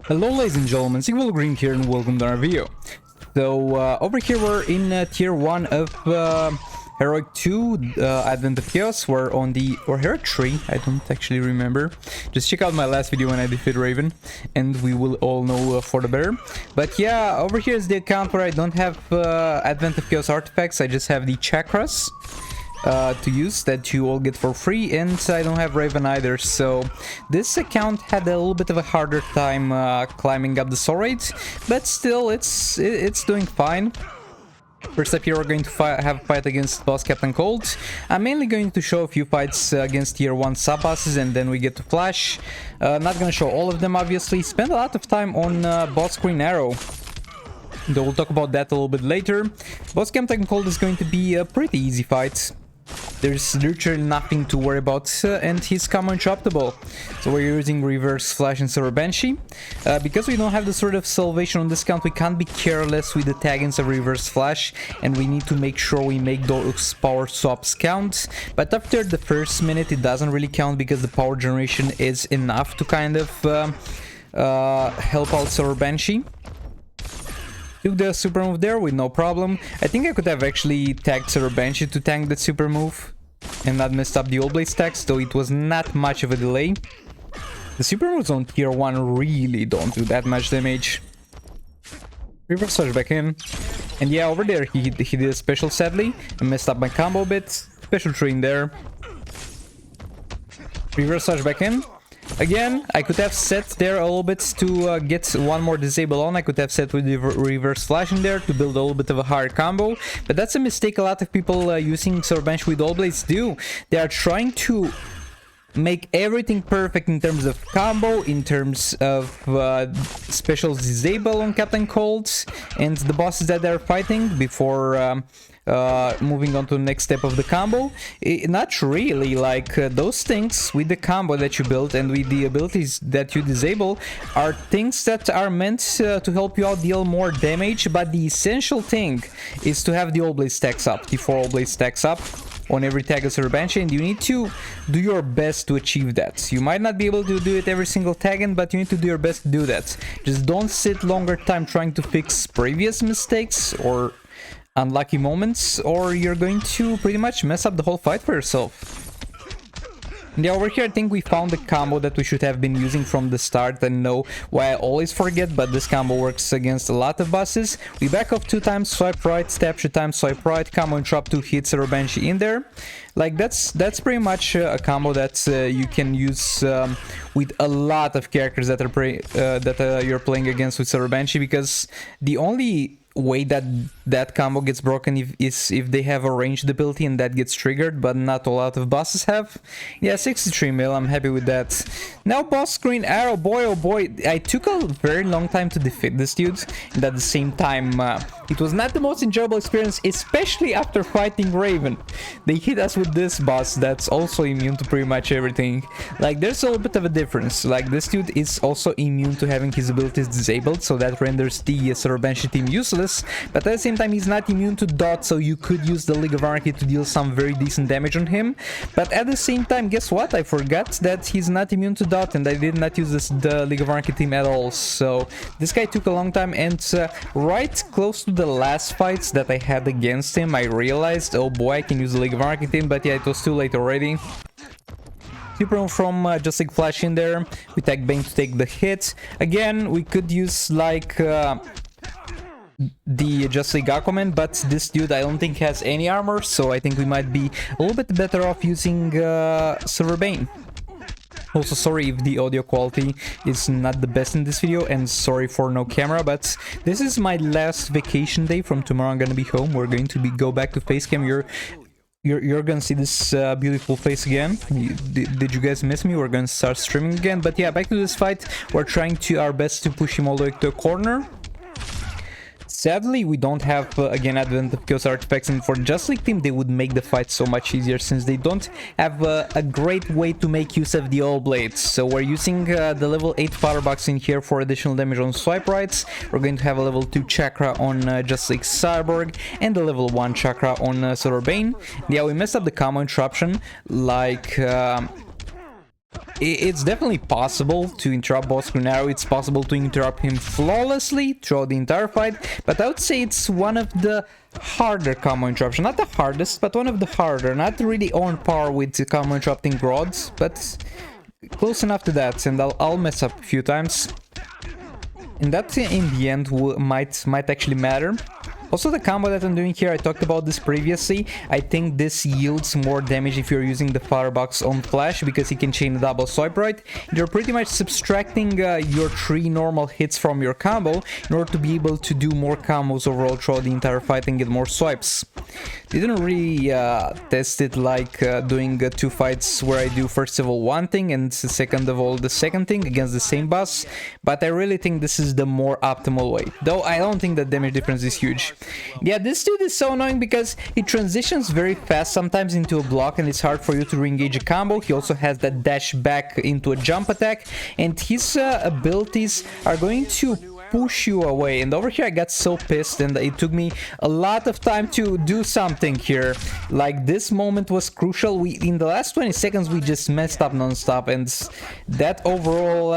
Hello ladies and gentlemen, Sigval Green here and welcome to our video. So over here we're in tier 1 of Heroic 2, Advent of Chaos. We're on the, or Heroic 3, I don't actually remember. Just check out my last video when I defeat Raven and we will all know for the better. But yeah, over here is the account where I don't have Advent of Chaos artifacts, I just have the chakras to use that you all get for free, and I don't have Raven either, so this account had a little bit of a harder time climbing up the soul rate, but still it's doing fine. First up here we're going to have a fight against boss Captain Cold. I'm mainly going to show a few fights against tier 1 sub-bosses and then we get to Flash. Not gonna show all of them obviously, spend a lot of time on boss Green Arrow. Though we'll talk about that a little bit later. Boss Captain Cold is going to be a pretty easy fight. There's literally nothing to worry about, and he's combo interruptible. So we're using Reverse Flash and Silver Banshee. Because we don't have the sort of salvation on this count, we can't be careless with the taggings of Reverse Flash, and we need to make sure we make those power swaps count. But after the first minute it doesn't really count because the power generation is enough to kind of help out Silver Banshee. Took the super move there with no problem. I think I could have actually tagged Silver Banshee to tank that super move and not messed up the All Blade stacks, though it was not much of a delay. The super moves on tier 1 really don't do that much damage. Reverse Flash back in. And yeah, over there he did a special sadly and messed up my combo a bit. Special tree in there. Reverse Flash back in. Again, I could have set there a little bit to get one more disable on. I could have set with the Reverse Flash in there to build a little bit of a higher combo. But that's a mistake a lot of people using Silver Banshee with All Blades do. They are trying to make everything perfect in terms of combo, in terms of special disable on Captain Cold and the bosses that they're fighting before moving on to the next step of the combo. Not really, like those things with the combo that you build and with the abilities that you disable are things that are meant to help you out deal more damage, but the essential thing is to have the All Blade stacks up, the 4 All Blade stacks up on every tag of Silver Banshee, and you need to do your best to achieve that. You might not be able to do it every single tag in, but you need to do your best to do that. Just don't sit longer time trying to fix previous mistakes or unlucky moments, or you're going to pretty much mess up the whole fight for yourself. Yeah, over here I think we found the combo that we should have been using from the start, and know why I always forget, but this combo works against a lot of bosses. We back off 2 times, swipe right, stab 2 times, swipe right, combo interrupt 2 hits Silver Banshee in there. Like that's pretty much a combo that you can use with a lot of characters that are you're playing against with Silver Banshee, because the only way that that combo gets broken is if they have a ranged ability and that gets triggered, but not a lot of bosses have. Yeah, 63 mil, I'm happy with that. Now boss Green Arrow, boy oh boy, I took a very long time to defeat this dude, and at the same time it was not the most enjoyable experience, especially after fighting Raven. They hit us with this boss that's also immune to pretty much everything. Like there's a little bit of a difference, like this dude is also immune to having his abilities disabled, so that renders the Silver Banshee team useless, but at the same time he's not immune to dot, so you could use the League of Anarchy to deal some very decent damage on him. But at the same time, guess what, I forgot that he's not immune to dot, and I did not use the League of Anarchy team at all, so this guy took a long time, and right close to the last fights that I had against him I realized, oh boy, I can use the League of Anarchy team, but yeah, it was too late already. Super from Just Like Flash in there, we tag Bane to take the hit. Again, we could use like the Just Like Aquaman, but this dude I don't think has any armor, so I think we might be a little bit better off using Silver Bane. Also sorry if the audio quality is not the best in this video, and sorry for no camera, but this is my last vacation day. From tomorrow I'm gonna be home. We're going to go back to facecam. You're gonna see this beautiful face again. Did you guys miss me? We're gonna start streaming again. But yeah, back to this fight. We're trying our best to push him all the way to the corner. Sadly, we don't have, again, Advent of Chaos artifacts, and for Just League team, they would make the fight so much easier, since they don't have a great way to make use of the All Blades. So we're using the level 8 power box in here for additional damage on swipe rights. We're going to have a level 2 chakra on Just League Cyborg, and a level 1 chakra on Silver Bane. Yeah, we messed up the combo interruption, like It's definitely possible to interrupt boss Canary. It's possible to interrupt him flawlessly throughout the entire fight, but I would say it's one of the harder combo interruption. Not the hardest, but one of the harder. Not really on par with the combo interrupting rods, but close enough to that, and I'll mess up a few times. And that in the end might actually matter. Also, the combo that I'm doing here, I talked about this previously. I think this yields more damage if you're using the firebox on Flash, because he can chain a double swipe right. You're pretty much subtracting your 3 normal hits from your combo in order to be able to do more combos overall throughout the entire fight and get more swipes. Didn't really test it like doing 2 fights where I do first of all one thing and second of all the second thing against the same boss, but I really think this is the more optimal way, though I don't think the damage difference is huge. Yeah, this dude is so annoying because he transitions very fast sometimes into a block and it's hard for you to re-engage a combo. He also has that dash back into a jump attack, and his abilities are going to push you away. And over here I got so pissed, and it took me a lot of time to do something here. Like, this moment was crucial. In the last 20 seconds we just messed up non-stop, and that overall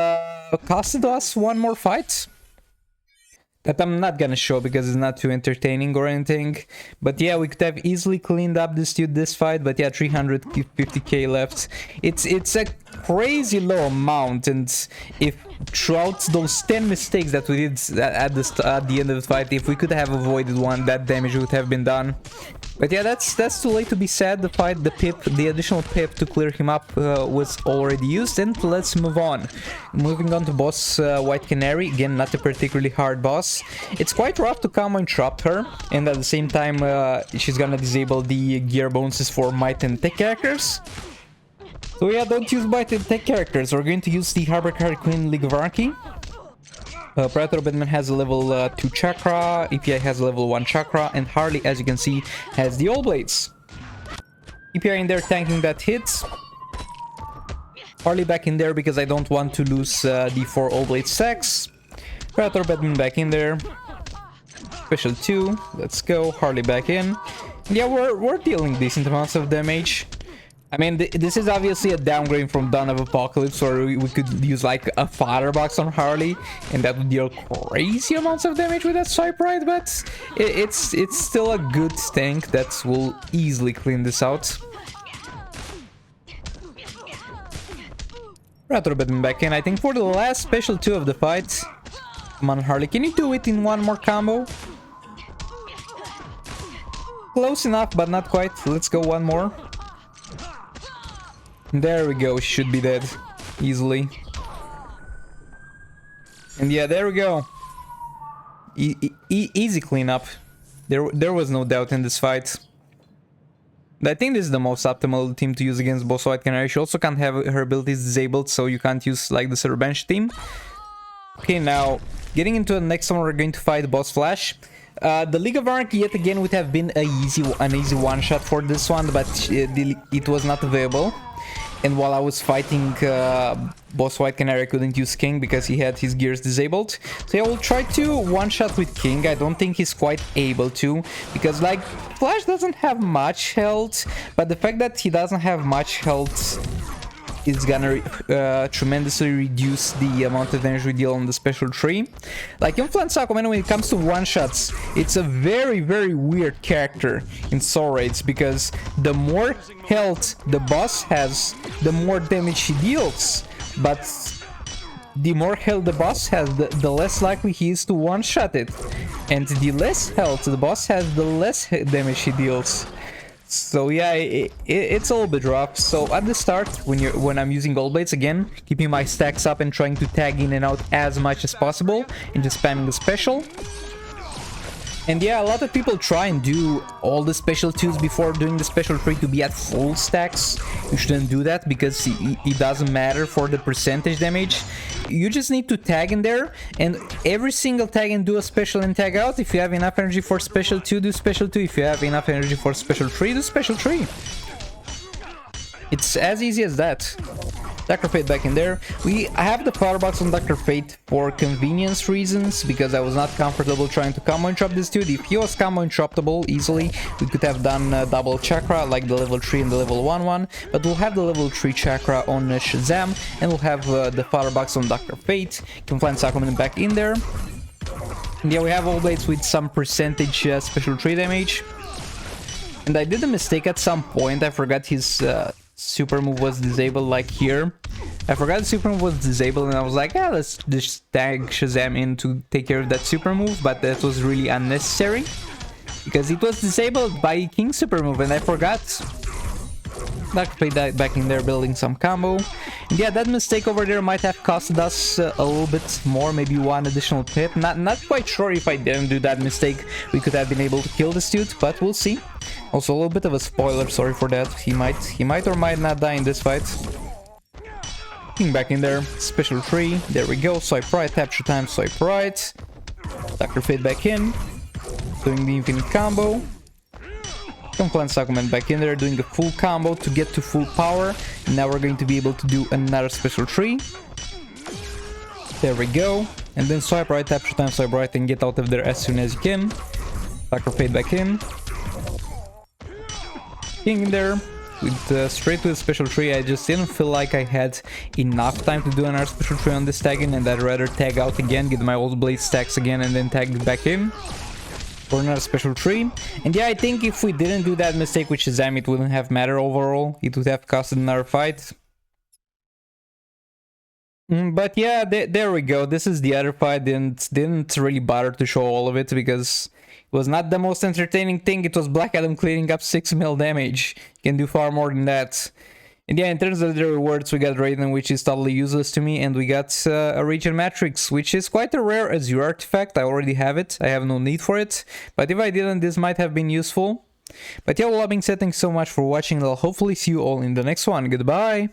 costed us one more fight that I'm not gonna show because it's not too entertaining or anything. But yeah, we could have easily cleaned up this dude this fight, but yeah, 350k left. It's a crazy low amount, and if throughout those 10 mistakes that we did at the end of the fight, if we could have avoided one, that damage would have been done. But yeah, that's too late to be sad. The additional pip to clear him up was already used, and let's move on. Moving on to boss White Canary. Again, not a particularly hard boss. It's quite rough to combo interrupt her, and at the same time she's gonna disable the gear bonuses for might and tech characters. So yeah, don't use might and tech characters. We're going to use the Harbor Carry Queen League of Anarchy. Predator Batman has a level 2 chakra, EPI has a level 1 chakra, and Harley, as you can see, has the All Blades. EPI in there tanking that hit. Harley back in there because I don't want to lose the 4 All Blade stacks. Predator Batman back in there. Special 2, let's go. Harley back in. Yeah, we're dealing decent amounts of damage. I mean, this is obviously a downgrade from Dawn of Apocalypse, where we could use like a firebox on Harley, and that would deal crazy amounts of damage with that swipe right, but it's still a good tank that will easily clean this out. Predator Batman back in, I think, for the last special 2 of the fight. Come on, Harley, can you do it in one more combo? Close enough, but not quite. Let's go one more. There we go, she should be dead easily. And yeah, there we go. Easy cleanup. There was no doubt in this fight. I think this is the most optimal team to use against boss White Canary. She also can't have her abilities disabled, so you can't use like the Server Bench team. Okay, now getting into the next one, we're going to fight boss Flash. The League of Anarchy yet again would have been an easy one-shot for this one, but it was not available. And while I was fighting boss White Canary, I couldn't use King because he had his gears disabled. So yeah, we'll try to one-shot with King. I don't think he's quite able to, because like Flash doesn't have much health, but the fact that he doesn't have much health is gonna tremendously reduce the amount of damage we deal on the special tree. Like Influence Aquaman, when it comes to one-shots, it's a very, very weird character in Soul Raids, because the more health the boss has, the more damage he deals. But the more health the boss has, the less likely he is to one-shot it. And the less health the boss has, the less damage he deals. So yeah, it's a little bit rough. So at the start, when I'm using All Blades, again, keeping my stacks up and trying to tag in and out as much as possible, and just spamming the special. And yeah, a lot of people try and do all the special 2s before doing the special 3 to be at full stacks. You shouldn't do that, because it doesn't matter for the percentage damage. You just need to tag in there, and every single tag and do a special and tag out. If you have enough energy for special 2, do special 2. If you have enough energy for special 3, do special 3. It's as easy as that. Dr. Fate back in there. I have the power box on Dr. Fate for convenience reasons, because I was not comfortable trying to combo interrupt this dude. If he was combo interruptible easily, we could have done double chakra like the level 3 and the level 1, but we'll have the level 3 chakra on Shazam, and we'll have the power box on Dr. Fate. Can find Sacrament back in there. And yeah, we have all blades with some percentage special 3 damage. And I did a mistake at some point. I forgot his super move was disabled, like here. I forgot the super move was disabled, and I was like, yeah, let's just tag Shazam in to take care of that super move, but that was really unnecessary because it was disabled by King's super move, and I forgot. Dr. Fate back in there building some combo. And yeah, that mistake over there might have costed us a little bit more, maybe one additional pip. Not quite sure if I didn't do that mistake, we could have been able to kill this dude, but we'll see. Also, a little bit of a spoiler, sorry for that. He might or might not die in this fight. King back in there, special 3, there we go, swipe right, capture time, swipe right. Dr. Fate back in, doing the infinite combo. Confluence Sacrament back in there, doing a full combo to get to full power. And now we're going to be able to do another special 3. There we go. And then swipe right, capture time, swipe right, and get out of there as soon as you can. Dr. Fate back in. King in there. With straight to the special 3, I just didn't feel like I had enough time to do another special 3 on this tagging, and I'd rather tag out again, get my old blade stacks again, and then tag back in for another special 3. And yeah, I think if we didn't do that mistake with Shazam, it wouldn't have mattered overall. It would have costed another fight. But yeah, there we go. This is the other fight. Didn't really bother to show all of it because it was not the most entertaining thing. It was Black Adam cleaning up 6 mil damage. You can do far more than that. And yeah, in terms of the rewards, we got Raiden, which is totally useless to me, and we got a Regen Matrix, which is quite a rare Azure artifact. I already have it. I have no need for it. But if I didn't, this might have been useful. But yeah, well, that being said, thanks so much for watching. I'll hopefully see you all in the next one. Goodbye!